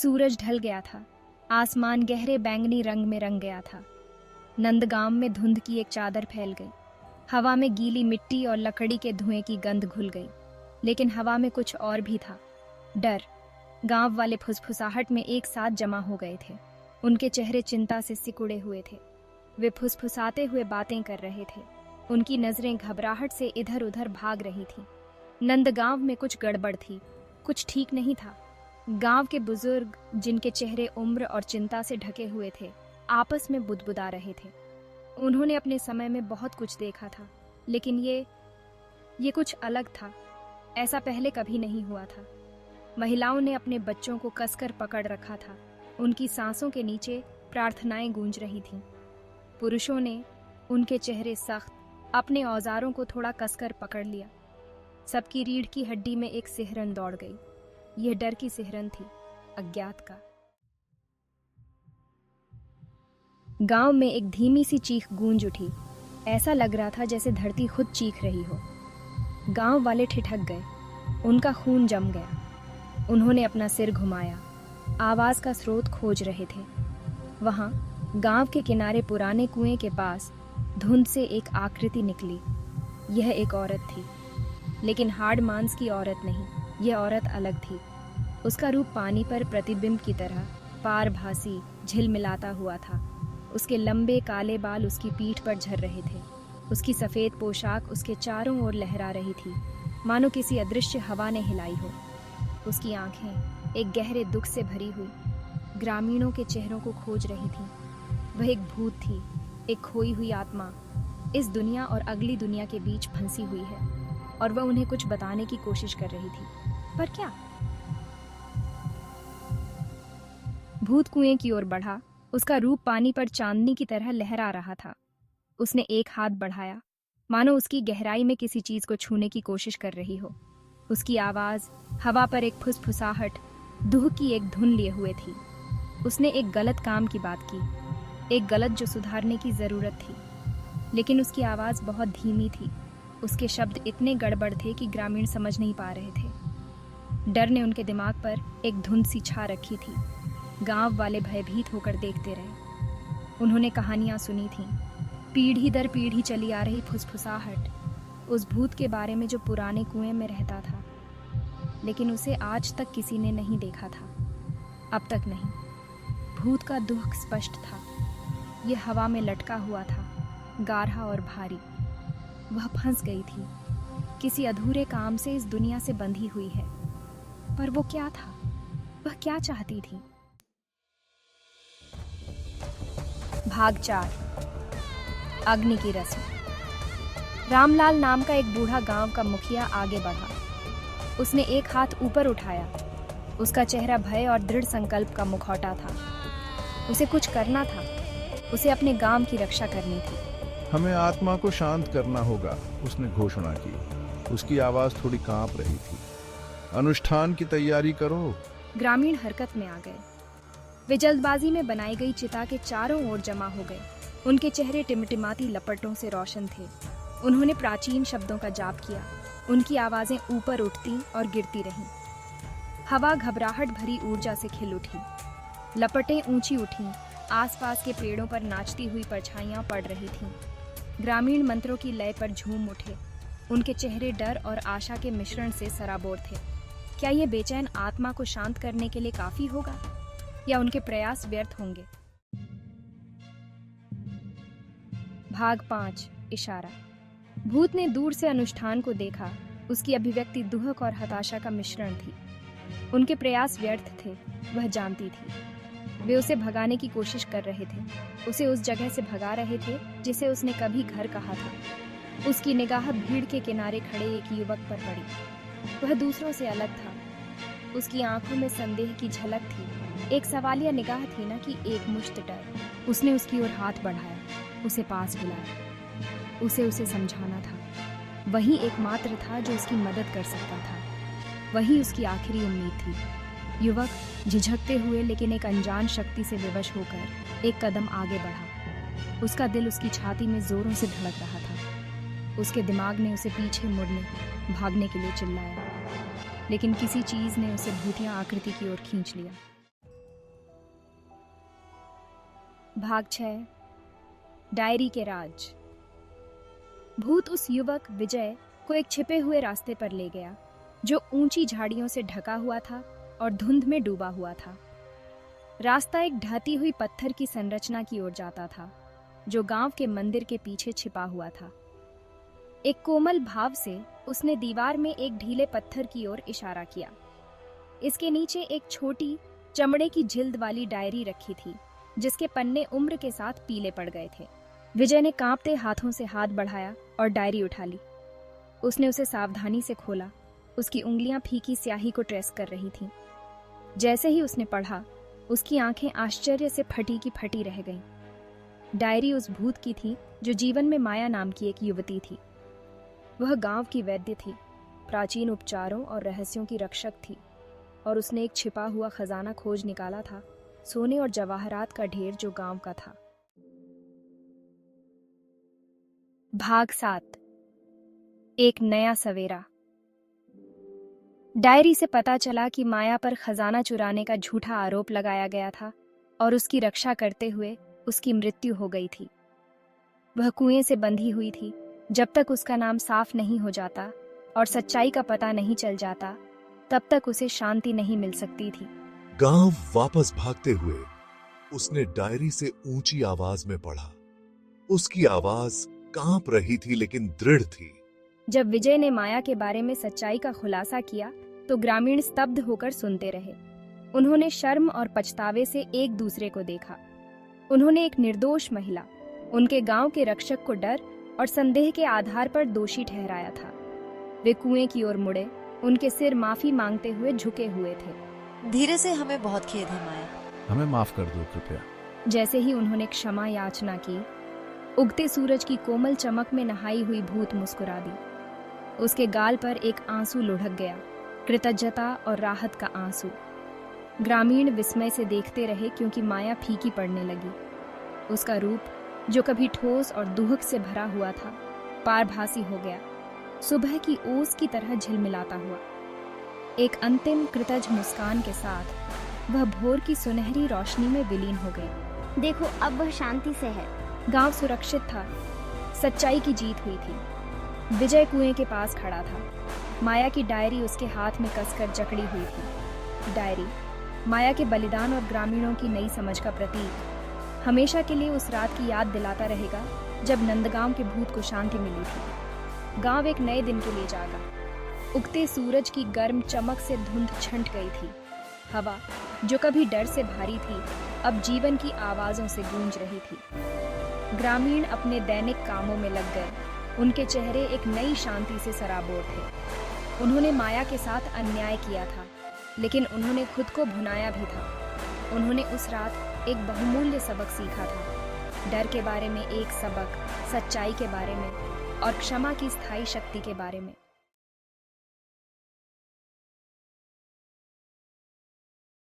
सूरज ढल गया था। आसमान गहरे बैंगनी रंग में रंग गया था। नंदगांव में धुंध की एक चादर फैल गई। हवा में गीली मिट्टी और लकड़ी के धुएं की गंध घुल गई। लेकिन हवा में कुछ और भी था, डर। गांव वाले फुसफुसाहट में एक साथ जमा हो गए थे। उनके चेहरे चिंता से सिकुड़े हुए थे। वे फुसफुसाते हुए बातें कर रहे थे। उनकी नजरें घबराहट से इधर उधर भाग रही थीं। नंदगांव में कुछ गड़बड़ थी, कुछ ठीक नहीं था। गांव के बुजुर्ग, जिनके चेहरे उम्र और चिंता से ढके हुए थे, आपस में बुदबुदा रहे थे। उन्होंने अपने समय में बहुत कुछ देखा था, लेकिन ये कुछ अलग था। ऐसा पहले कभी नहीं हुआ था। महिलाओं ने अपने बच्चों को कसकर पकड़ रखा था। उनकी सांसों के नीचे प्रार्थनाएं गूंज रही थीं। पुरुषों ने, उनके चेहरे सख्त, अपने औजारों को थोड़ा कसकर पकड़ लिया। सबकी रीढ़ की हड्डी में एक सिहरन दौड़ गई। यह डर की सिहरन थी, अज्ञात का। गांव में एक धीमी सी चीख गूंज उठी। ऐसा लग रहा था जैसे धरती खुद चीख रही हो। गांव वाले ठिठक गए। उनका खून जम गया। उन्होंने अपना सिर घुमाया, आवाज का स्रोत खोज रहे थे। वहां गांव के किनारे पुराने कुएं के पास धुंध से एक आकृति निकली। यह एक औरत थी, लेकिन हाड़ मांस की औरत नहीं। यह औरत अलग थी। उसका रूप पानी पर प्रतिबिंब की तरह पारभासी झिलमिलाता हुआ था। उसके लंबे काले बाल उसकी पीठ पर झर रहे थे। उसकी सफेद पोशाक उसके चारों ओर लहरा रही थी, मानो किसी अदृश्य हवा ने हिलाई हो। उसकी आंखें एक गहरे दुख से भरी हुई ग्रामीणों के चेहरों को खोज रही थीं। वह एक भूत थी, एक खोई हुई आत्मा, इस दुनिया और अगली दुनिया के बीच फंसी हुई है, और वह उन्हें कुछ बताने की कोशिश कर रही थी। पर क्या? भूत कुएं की ओर बढ़ा। उसका रूप पानी पर चांदनी की तरह लहरा रहा था। उसने एक हाथ बढ़ाया, मानो उसकी गहराई में किसी चीज को छूने की कोशिश कर रही हो। उसकी आवाज हवा पर एक फुसफुसाहट, दूह की एक धुन लिए हुए थी। उसने एक गलत काम की बात की, एक गलत जो सुधारने की जरूरत थी। लेकिन उसकी आवाज बहुत धीमी थी। उसके शब्द इतने गड़बड़ थे कि ग्रामीण समझ नहीं पा रहे थे। डर ने उनके दिमाग पर एक धुंध सी छा रखी थी। गांव वाले भयभीत होकर देखते रहे। उन्होंने कहानियां सुनी थीं, पीढ़ी दर पीढ़ी चली आ रही फुसफुसाहट, उस भूत के बारे में जो पुराने कुएं में रहता था, लेकिन उसे आज तक किसी ने नहीं देखा था। अब तक नहीं। भूत का दुख स्पष्ट था। यह हवा में लटका हुआ था, गाढ़ा और भारी। वह फंस गई थी, किसी अधूरे काम से इस दुनिया से बंधी हुई है। पर वो क्या था? वह क्या चाहती थी? भाग 4, अग्नि की रस्म। रामलाल नाम का एक बूढ़ा गांव का मुखिया आगे बढ़ा। उसने एक हाथ ऊपर उठाया। उसका चेहरा भय और दृढ़ संकल्प का मुखौटा था। उसे कुछ करना था। उसे अपने गांव की रक्षा करनी थी। हमें आत्मा को शांत करना होगा, उसने घोषणा की। उसकी आवाज थोड़ी कांप रही थी। अनुष्ठान की तैयारी करो। ग्रामीण हरकत में आ गए। वे जल्दबाजी में बनाई गई चिता के चारों ओर जमा हो गए। उनके चेहरे टिमटिमाती लपटों से रोशन थे। उन्होंने प्राचीन शब्दों का जाप किया। उनकी आवाजें ऊपर उठती और गिरती रहीं। हवा घबराहट भरी ऊर्जा से खिल उठी। लपटें ऊंची उठीं। आसपास के पेड़ों पर नाचती हुई परछाइयां पड़ रही थीं। ग्रामीण मंत्रों की लय पर झूम उठे। उनके चेहरे डर और आशा के मिश्रण से सराबोर थे। क्या ये बेचैन आत्मा को शांत करने के लिए काफी होगा, या उनके प्रयास व्यर्थ होंगे? भाग 5, इशारा। भूत ने दूर से अनुष्ठान को देखा। उसकी अभिव्यक्ति दुहक और हताशा का मिश्रण थी। उनके प्रयास व्यर्थ थे, वह जानती थी। वे उसे भगाने की कोशिश कर रहे थे। उसे उस जगह से भगा रहे थे जिसे उसने कभी घर कहा था। उसकी निगाह भीड़ के किनारे खड़े एक युवक पर पड़ी। वह दूसरों से अलग था। उसकी आंखों में संदेह की झलक थी। एक सवालिया निगाह थी ना कि एक मुश्त डर। उसने उसकी ओर हाथ बढ़ाया, उसे पास बुलाया। उसे समझाना था। वही एकमात्र था जो उसकी मदद कर सकता था। वही उसकी आखिरी उम्मीद थी। युवक झिझकते हुए लेकिन एक अनजान शक्ति से विवश होकर एक कदम आगे बढ़ा। उसका दिल उसकी छाती में जोरों से धड़क रहा था। उसके दिमाग ने उसे पीछे मुड़ने, भागने के लिए चिल्लाया, लेकिन किसी चीज ने उसे भूतिया आकृति की ओर खींच लिया। भाग 6 डायरी के राज। भूत उस युवक विजय को एक छिपे हुए रास्ते पर ले गया जो ऊंची झाड़ियों से ढका हुआ था और धुंध में डूबा हुआ था। रास्ता एक ढहती हुई पत्थर की संरचना की ओर जाता था जो गांव के मंदिर के पीछे छिपा हुआ था। एक कोमल भाव से उसने दीवार में एक ढीले पत्थर की ओर इशारा किया। इसके नीचे एक छोटी चमड़े की जिल्द वाली डायरी रखी थी जिसके पन्ने उम्र के साथ पीले पड़ गए थे। विजय ने कांपते हाथों से हाथ बढ़ाया और डायरी उठा ली। उसने उसे सावधानी से खोला। उसकी उंगलियां फीकी स्याही को ट्रेस कर रही थीं। जैसे ही उसने पढ़ा, उसकी आंखें आश्चर्य से फटी की फटी रह गईं। डायरी उस भूत की थी जो जीवन में माया नाम की एक युवती थी। वह गांव की वैद्य थी, प्राचीन उपचारों और रहस्यों की रक्षक थी, और उसने एक छिपा हुआ खजाना खोज निकाला था, सोने और जवाहरात का ढेर जो गांव का था। भाग 7 एक नया सवेरा। डायरी से पता चला कि माया पर खजाना चुराने का झूठा आरोप लगाया गया था और उसकी रक्षा करते हुए उसकी मृत्यु हो गई थी। वह कुएं से बंधी हुई थी। जब तक उसका नाम साफ नहीं हो जाता और सच्चाई का पता नहीं चल जाता, तब तक उसे शांति नहीं मिल सकती थी। गांव वापस भागते हुए उसने डायरी से ऊंची आवाज में पढ़ा। उसकी आवाज कांप रही थी लेकिन दृढ़ थी। जब विजय ने माया के बारे में सच्चाई का खुलासा किया तो ग्रामीण स्तब्ध होकर सुनते रहे। उन्होंने शर्म और पछतावे से एक दूसरे को देखा। उन्होंने एक निर्दोष महिला, उनके गांव के रक्षक को डर और संदेह के आधार पर दोषी ठहराया था। वे कुएं की ओर मुड़े, उनके सिर माफी मांगते हुए झुके हुए थे। धीरे से, हमें बहुत खेद है माया। हमें माफ कर दो कृपया। जैसे ही उन्होंने क्षमा याचना की, उगते सूरज की कोमल चमक में नहाई हुई भूत मुस्कुरा दी। उसके गाल पर एक आंसू लुढ़क गया, कृतज्ञता और राहत का आंसू। ग्रामीण विस्मय से देखते रहे क्योंकि माया फीकी पड़ने लगी। उसका रूप जो कभी ठोस और दुहक से भरा हुआ था, पारभासी हो गया, सुबह की ओस की तरह झिलमिलाता हुआ। एक अंतिम कृतज्ञ मुस्कान के साथ वह भोर की सुनहरी रोशनी में विलीन हो गई। देखो, अब वह शांति से है। गांव सुरक्षित था। सच्चाई की जीत हुई थी। विजय कुएं के पास खड़ा था। माया की डायरी उसके हाथ में कसकर जकड़ी हुई थी। डायरी माया के बलिदान और ग्रामीणों की नई समझ का प्रतीक, हमेशा के लिए उस रात की याद दिलाता रहेगा जब नंदगांव के भूत को शांति मिली थी। गांव एक नए दिन के लिए जागा। उगते सूरज की गर्म चमक से धुंध छंट गई थी। हवा जो कभी डर से भारी थी, अब जीवन की आवाजों से गूंज रही थी। ग्रामीण अपने दैनिक कामों में लग गए। उनके चेहरे एक नई शांति से सराबोर थे। उन्होंने माया के साथ अन्याय किया था, लेकिन उन्होंने खुद को भुनाया भी था। उन्होंने उस रात एक बहुमूल्य सबक सीखा था। डर के बारे में एक सबक, सच्चाई के बारे में और क्षमा की स्थायी शक्ति के बारे में।